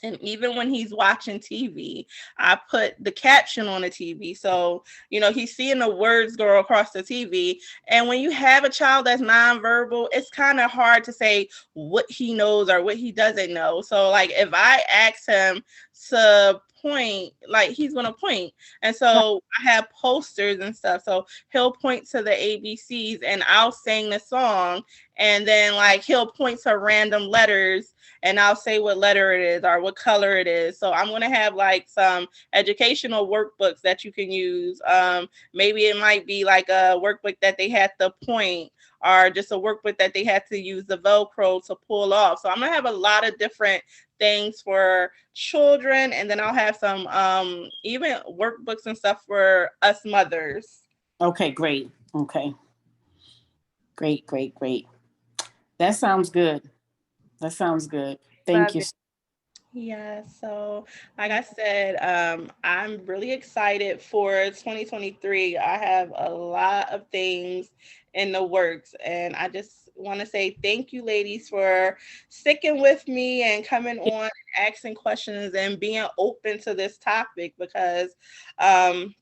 and even when he's watching TV, I put the caption on the TV. So, he's seeing the words go across the TV. And when you have a child that's nonverbal, it's kind of hard to say what he knows or what he doesn't know. So, like, if I ask him to point, like, he's going to point. And so I have posters and stuff. So he'll point to the ABCs and I'll sing the song. And then, like, he'll point to random letters and I'll say what letter it is or what color it is. So I'm going to have like some educational workbooks that you can use. Maybe it might be like a workbook that they had to point, or just a workbook that they had to use the Velcro to pull off. So I'm going to have a lot of different things for children. And then I'll have some even workbooks and stuff for us mothers. Okay, great. Okay. Great. That sounds good. Thank you. Yeah, so like I said, I'm really excited for 2023. I have a lot of things in the works, and I just want to say thank you, ladies, for sticking with me and coming on and asking questions and being open to this topic, because one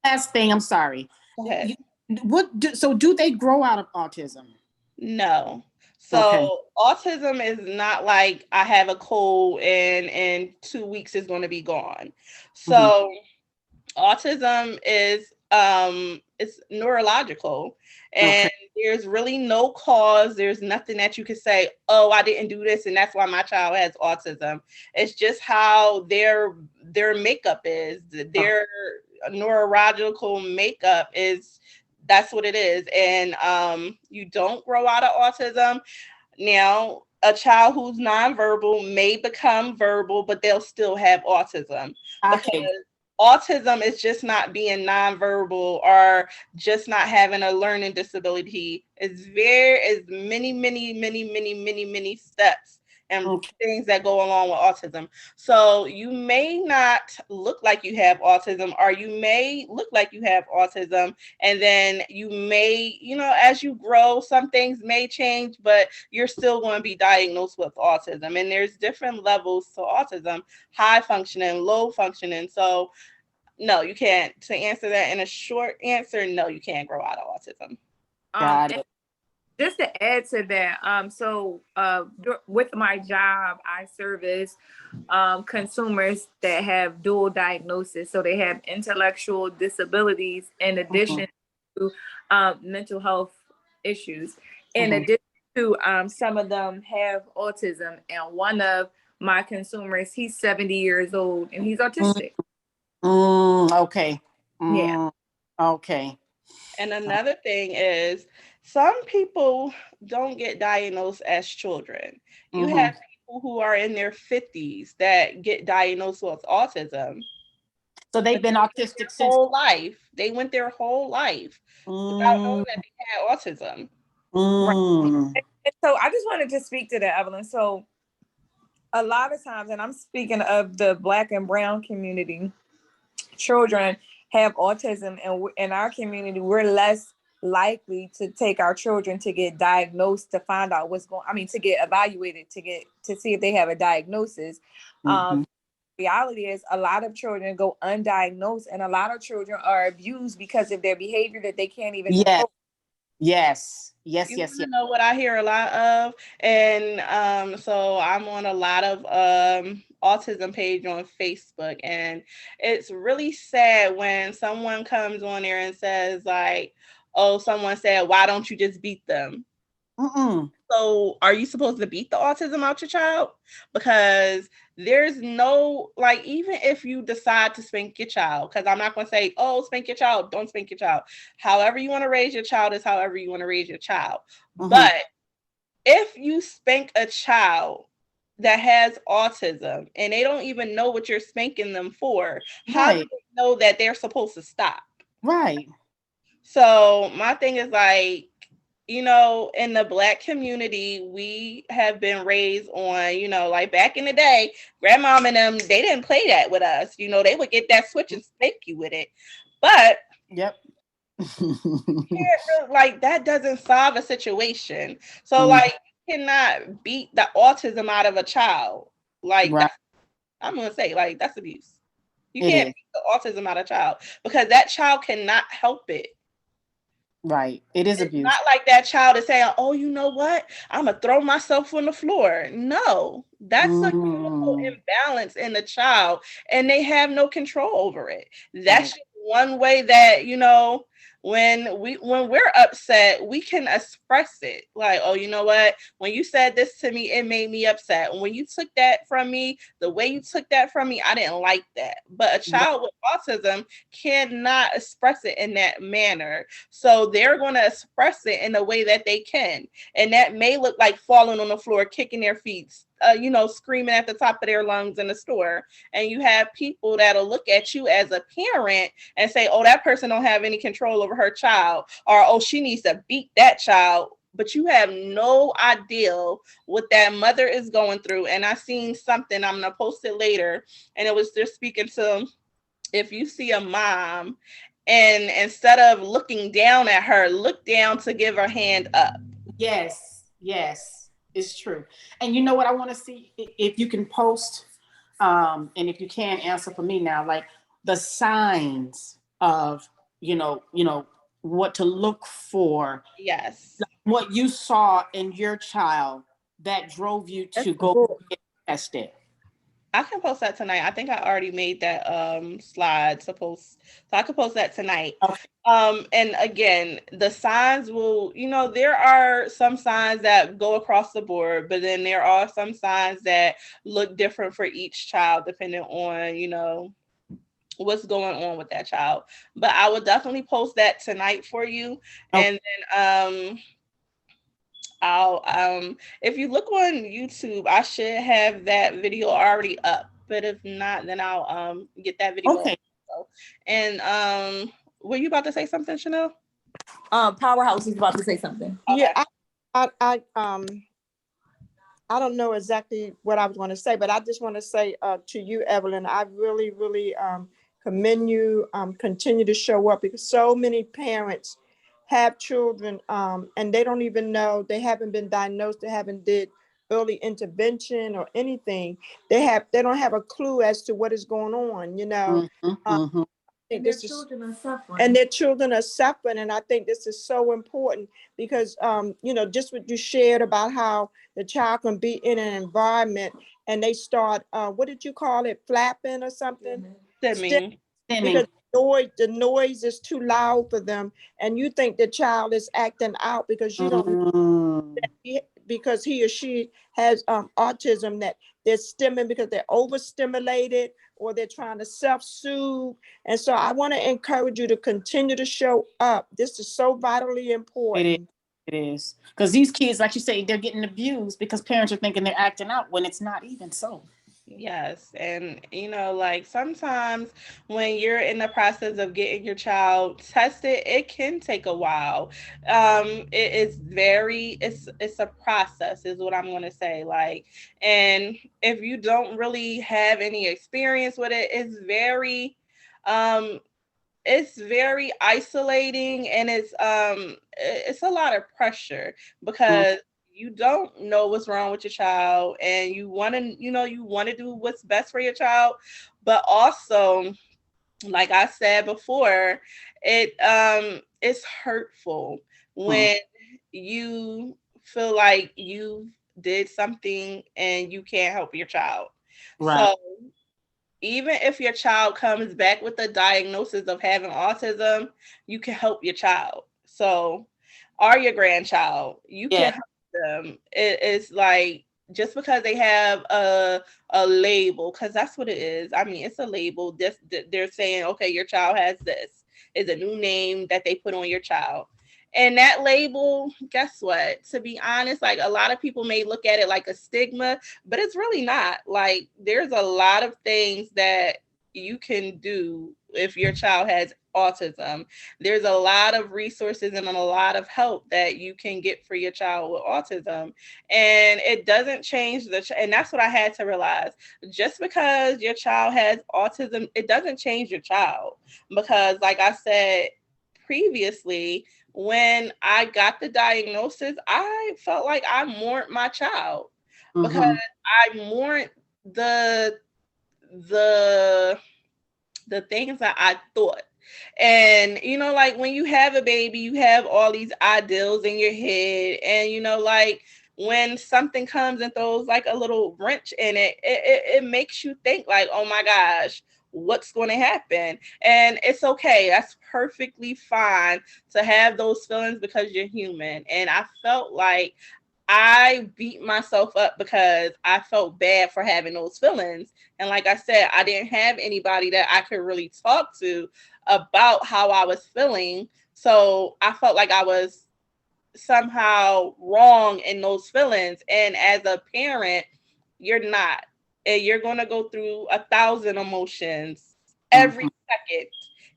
last thing. I'm sorry. Go ahead. Do they grow out of autism? No. So autism is not like I have a cold and in 2 weeks it's going to be gone. So autism is it's neurological, and there's really no cause. There's nothing that you can say, oh, I didn't do this and that's why my child has autism. It's just how their makeup is. Their neurological makeup is, that's what it is. And you don't grow out of autism. Now, a child who's nonverbal may become verbal, but they'll still have autism. Because autism is just not being nonverbal or just not having a learning disability. It's many steps and things that go along with autism. So you may not look like you have autism, or you may look like you have autism, and then you may, as you grow, some things may change, but you're still going to be diagnosed with autism. And there's different levels to autism: high functioning, low functioning. So no, you can't. To answer that in a short answer, no, you can't grow out of autism. Got it. Just to add to that, so with my job, I service consumers that have dual diagnosis. So they have intellectual disabilities in addition to mental health issues. In addition to some of them have autism. And one of my consumers, he's 70 years old and he's autistic. Yeah. Okay. And another thing is, some people don't get diagnosed as children. You have people who are in their 50s that get diagnosed with autism. So they've been autistic since whole life. They went their whole life without knowing that they had autism. Right. And so I just wanted to speak to that, Evelyn. So a lot of times, and I'm speaking of the Black and Brown community, children have autism, and in our community, we're less likely to take our children to get diagnosed, to find out to get evaluated, to see if they have a diagnosis. reality is a lot of children go undiagnosed, and a lot of children are abused because of their behavior that they can't even Yes, control. yes, yes, You yes, want yes. to know what I hear a lot of? And so I'm on a lot of autism page on Facebook, and it's really sad when someone comes on there and says like, "Oh, someone said, why don't you just beat them?" Mm-mm. So are you supposed to beat the autism out your child? Because there's no, like, even if you decide to spank your child, because I'm not going to say, oh, spank your child, don't spank your child. However you want to raise your child is however you want to raise your child. But if you spank a child that has autism and they don't even know what you're spanking them for, how do Right, they know that they're supposed to stop? right. So my thing is like, in the Black community, we have been raised on, like back in the day, grandmom and them, they didn't play that with us. They would get that switch and spank you with it. But Yep. like that doesn't solve a situation. So Mm, like you cannot beat the autism out of a child. Like right. I'm gonna say like that's abuse. You It can't is. beat the autism out of a child because that child cannot help it. Right. It is It's abuse. not like that child is saying, "Oh, you know what? I'm gonna throw myself on the floor." No, that's a chemical Mm, imbalance in the child, and they have no control over it. That's right. just one way that when we're upset, we can express it. Like, "Oh, you know what? When you said this to me, it made me upset. And when you took that from me, the way you took that from me, I didn't like that." But a Right. child with autism cannot express it in that manner. So they're going to express it in the way that they can. And that may look like falling on the floor, kicking their feet, screaming at the top of their lungs in the store. And you have people that'll look at you as a parent and say, oh, that person don't have any control over her child, or oh, she needs to beat that child. But you have no idea what that mother is going through. And I seen something, I'm gonna post it later, and it was just speaking to, if you see a mom and instead of looking down at her, look down to give her hand up. Yes. Yes. It's true. And you know what I want to see if you can post, and if you can answer for me now, like the signs of, what to look for, Yes. what you saw in your child that drove you That's to the go book. get tested. I can post that tonight. I think I already made that slide to post. So I can post that tonight. Okay. And again, the signs will, there are some signs that go across the board, but then there are some signs that look different for each child depending on, what's going on with that child. But I will definitely post that tonight for you. Okay. And then I'll if you look on YouTube, I should have that video already up. But if not, then I'll get that video up. Okay. And were you about to say something, Chanel? Powerhouse is about to say something. Yeah, Okay. I don't know exactly what I was going to say, but I just want to say to you, Evelyn, I really, really commend you. Continue to show up because so many parents have children and they don't even know, they haven't been diagnosed, they haven't did early intervention or anything. They don't have a clue as to what is going on, Mm-hmm, Uh, mm-hmm. think this is and their children are suffering, and I think this is so important because just what you shared about how the child can be in an environment and they start what did you call it, flapping or something. Still, Stimming. because Stimming. the noise is too loud for them, and you think the child is acting out because you don't Mm, because he or she has autism, that they're stimming because they're overstimulated or they're trying to self-soothe. And so I want to encourage you to continue to show up. This is so vitally it is. important. It is. Because these kids, like you say, they're getting abused because parents are thinking they're acting out when it's not even so. Yes. And, like sometimes when you're in the process of getting your child tested, it can take a while. It is it's a process, is what I'm going to say. Like, and if you don't really have any experience with it, um, it's very isolating, and it's a lot of pressure Mm, because you don't know what's wrong with your child, and you want to, you want to do what's best for your child, but also, like I said before, it's hurtful Mhm. when you feel like you did something and you can't help your child. Right. So even if your child comes back with a diagnosis of having autism, you can help your child. So, or your grandchild, you Yeah. can help them. It's like, just because they have a label, because that's what it is. I mean, it's a label. They're saying, okay, your child has this. Is a new name that they put on your child. And that label, guess what? To be honest, like, a lot of people may look at it like a stigma, but it's really not. Like, there's a lot of things that you can do if your child has autism. There's a lot of resources and a lot of help that you can get for your child with autism. And it doesn't change and that's what I had to realize. Just because your child has autism, it doesn't change your child. Because, like I said previously, when I got the diagnosis, I felt like I mourned my child, because Hmm. I mourned the the the things that I thought. And like, when you have a baby, you have all these ideals in your head, and like, when something comes and throws like a little wrench in it, it makes you think like, oh my gosh, what's going to happen? And it's okay. That's perfectly fine to have those feelings, because you're human. And I felt like I beat myself up because I felt bad for having those feelings. And like I said, I didn't have anybody that I could really talk to about how I was feeling. So I felt like I was somehow wrong in those feelings. And as a parent, you're not. And you're going to go through 1,000 emotions every Hmm. second.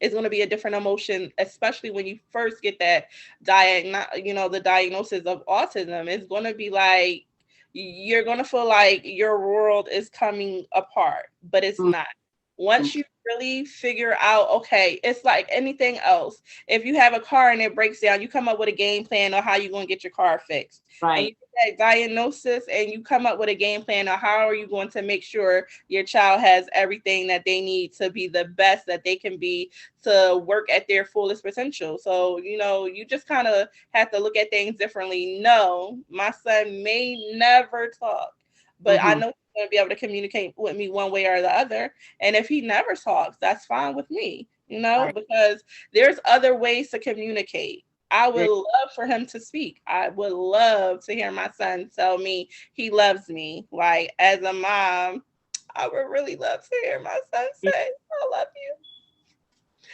Is going to be a different emotion, especially when you first get that the diagnosis of autism. It's going to be like, you're going to feel like your world is coming apart, but it's not. Once you really figure out, okay, it's like anything else. If you have a car and it breaks down, you come up with a game plan on how you're going to get your car fixed. And you Right. get that diagnosis and you come up with a game plan on how are you going to make sure your child has everything that they need to be the best that they can be, to work at their fullest potential. So, you just kind of have to look at things differently. No, my son may never talk, but I Hmm. know he's going to be able to communicate with me one way or the other. And if he never talks, that's fine with me, Right. because there's other ways to communicate. I would Yeah. love for him to speak. I would love to hear my son tell me he loves me. Like, as a mom, I would really love to hear my son say, I love you.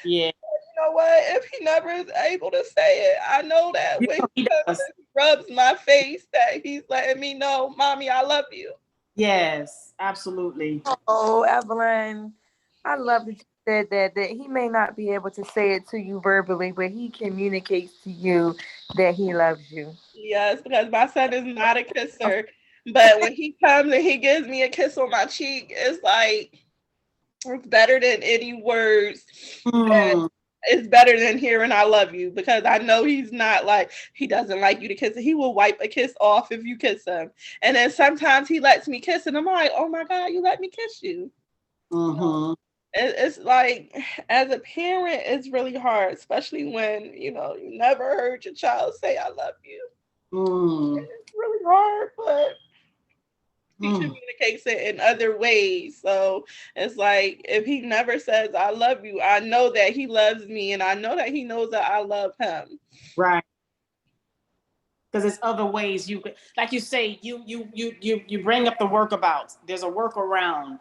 Yeah. You know what? If he never is able to say it, I know that You when know, he he comes does. and he rubs my face, that he's letting me know, Mommy, I love you. Yes, absolutely. Oh, Evelyn, I love that you said that he may not be able to say it to you verbally, but he communicates to you that he loves you. Yes, because my son is not a kisser. But when he comes and he gives me a kiss on my cheek, it's like, it's better than any words. Mm. It's better than hearing I love you, because I know he's not like, he doesn't like you to kiss him. He will wipe a kiss off if you kiss him. And then sometimes he lets me kiss and I'm like, oh my God, you let me kiss you. Hmm. It's like, as a parent, it's really hard, especially when, you never heard your child say I love you. Mm. It's really hard, but he Mm. communicates it in other ways. So it's like, if he never says I love you, I know that he loves me, and I know that he knows that I love him. Right. Because there's other ways you could, like you say, you bring up the workabouts. There's a workaround.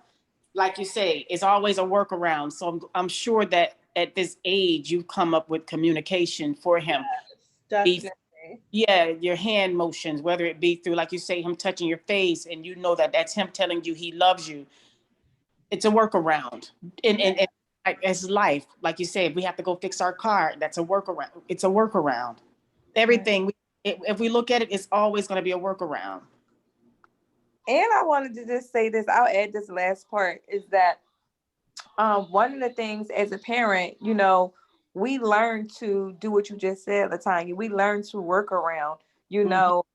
Like you say, it's always a workaround. So I'm sure that at this age you come up with communication for him. Be Definitely. Yeah, your hand motions, whether it be through, like you say, him touching your face, and you know that that's him telling you he loves you. It's a workaround. And like, as life, like you said, we have to go fix our car. That's a workaround. It's a workaround. Right. Everything, if we look at it, it's always going to be a workaround. And I wanted to just say this, I'll add this last part is that one of the things as a parent, we learn to do what you just said, Latanya. We learn to work around. You Mhm. know,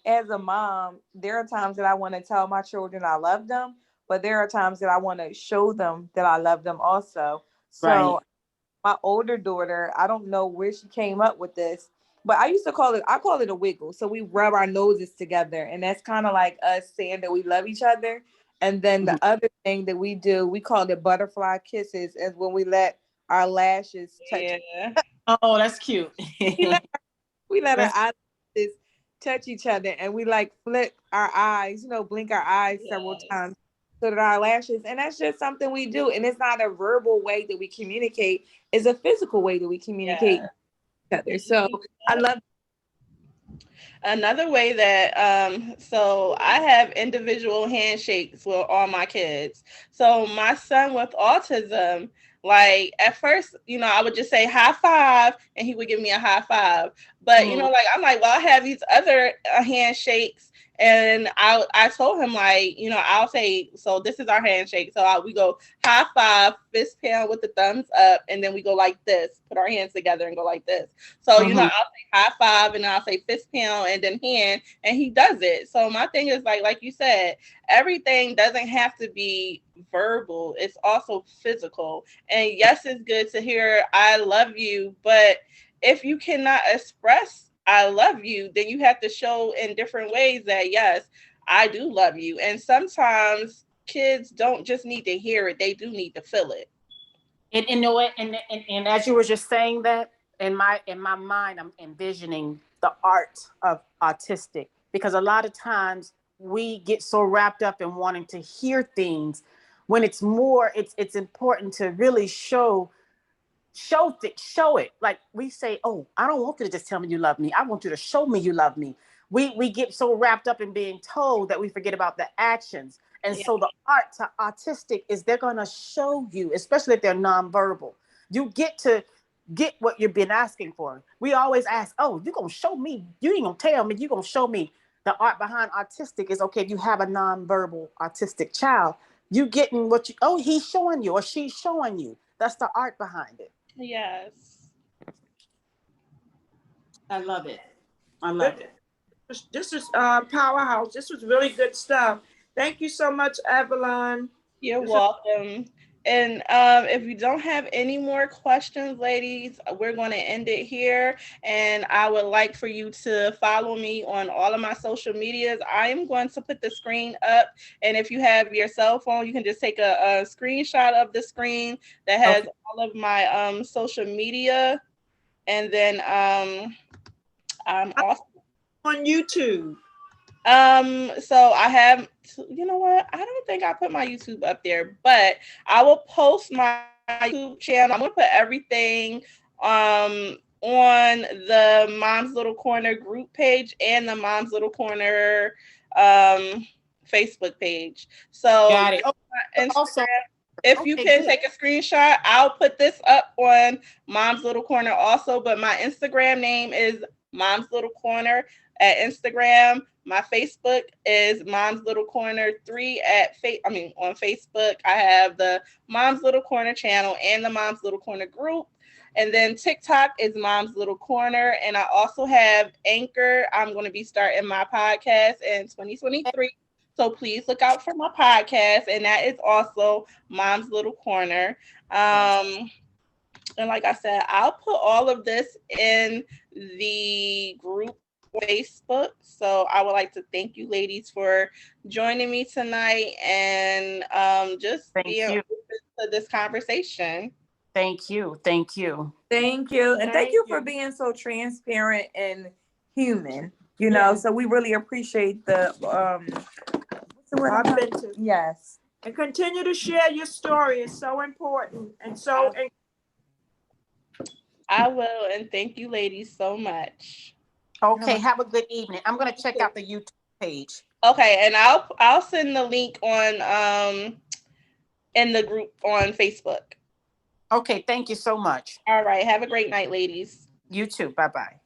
as a mom, there are times that I want to tell my children I love them, but there are times that I want to show them that I love them also. Right. So my older daughter, I don't know where she came up with this, but I call it a wiggle. So we rub our noses together, and that's kind of like us saying that we love each other. And then Mhm. the other thing that we do, we call it butterfly kisses, is when we let our lashes touch. Yeah. Oh, that's cute. We let, we let our That's eyelashes touch each other, and we like flick our eyes, blink our eyes several Yes. times so that our lashes, and that's just something we do. And it's not a verbal way that we communicate, it's a physical way that we communicate Yeah. each other. So I love. Another way that so I have individual handshakes with all my kids. So my son with autism, like at first, I would just say high five and he would give me a high five. But mm, like I'm like, well, I have these other handshakes, and I told him, like, I'll say, so this is our handshake. So we go high five, fist pound with the thumbs up, and then we go like this, put our hands together and go like this. So mhm. I'll say high five, and then I'll say fist pound and then hand, and he does it. So my thing is, like you said, everything doesn't have to be verbal. It's also physical. And yes, it's good to hear I love you, but if you cannot express I love you, then you have to show in different ways that yes, I do love you. And sometimes kids don't just need to hear it, they do need to feel it. And you know what? And as you were just saying that, in my mind, I'm envisioning the art of autistic, because a lot of times we get so wrapped up in wanting to hear things when it's important to really show it. Like we say, oh, I don't want you to just tell me you love me, I want you to show me you love me. We get so wrapped up in being told that we forget about the actions. And Yeah. so the art to autistic is they're going to show you, especially if they're nonverbal. You get to get what you've been asking for. We always ask, oh, you're going to show me, you ain't going to tell me, you're going to show me. The art behind autistic is, okay, if you have a nonverbal autistic child, you getting what you, oh, he's showing you or she's showing you. That's the art behind it. Yes. I love it. I This love it. this is powerhouse. This was really good stuff. Thank you so much, Evelyn. You're This is welcome. And if you don't have any more questions, ladies, we're going to end it here. And I would like for you to follow me on all of my social medias. I am going to put the screen up. And if you have your cell phone, you can just take a screenshot of the screen that has Okay. all of my social media. And then I'm also on YouTube. so I have, you know what? I don't think I put my YouTube up there, but I will post my YouTube channel. I'm gonna put everything on the Mom's Little Corner group page and the Mom's Little Corner um Facebook page. So Got it. Oh, also, Instagram, if you okay, can good. take a screenshot, I'll put this up on Mom's Little Corner also. But my Instagram name is Mom's Little Corner at Instagram. My Facebook is Mom's Little Corner 3 on Facebook. I have the Mom's Little Corner channel and the Mom's Little Corner group. And then TikTok is Mom's Little Corner. And I also have Anchor. I'm going to be starting my podcast in 2023. So please look out for my podcast. And that is also Mom's Little Corner. Yes. And like I said, I'll put all of this in the group Facebook. So I would like to thank you ladies for joining me tonight and just Thank being you. open to this conversation. Thank you. Thank you. Thank you. And thank Thank you for you. being so transparent and human, Yeah, So we really appreciate the what's the word I'm trying- authentic. Yes. And continue to share your story. It's so important and so. I, I will, and thank you ladies so much. Okay. Have a good evening. I'm going to check out the YouTube page. Okay, and I'll send the link on in the group on Facebook. Okay. Thank you so much. All right, have a great night, ladies. You too. Bye bye.